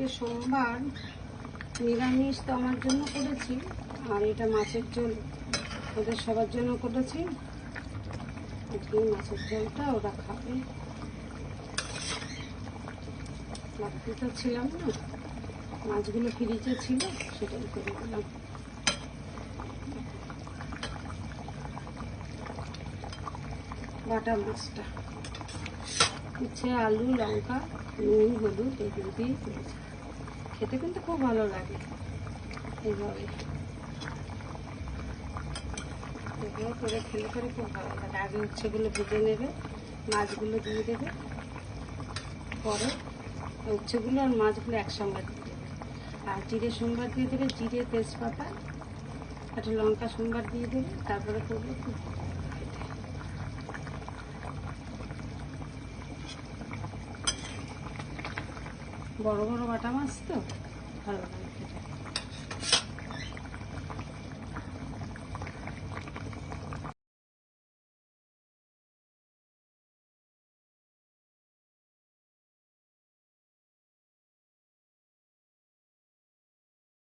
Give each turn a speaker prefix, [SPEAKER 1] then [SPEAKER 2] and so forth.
[SPEAKER 1] আজকে সোমবার, নিরামিষ তো আমার জন্য করেছি, আর এটা মাছের ঝোল ওদের সবার জন্য করেছি। আজকে মাছের ঝোলটা ওরা খাবে। রাত্রি তো ছিলাম না, মাছগুলো ফ্রিজে ছিল, সেটাই করে দিলাম। বাটা মাছটা হচ্ছে আলু, লঙ্কা, নুন, হলুদ এগুলো দিয়ে করেছি। খেতে কিন্তু খুব ভালো লাগে এইভাবে। এগুলো করে খেলে করে খুব ভালো লাগে। আগে উচ্ছেগুলো ভেজে নেবে, মাছগুলো দিয়ে দেবে, পরে উচ্ছেগুলো আর মাছগুলো একসঙ্গে দিয়ে দেবে। আর জিরে সোমবার দিয়ে দেবে, জিরে, তেজপাতা, একটা লঙ্কা সোমবার দিয়ে দেবে, তারপরে করবে খুব খেতে। বড় বড় বাটা মাছ তো ভালো লাগে খেতে।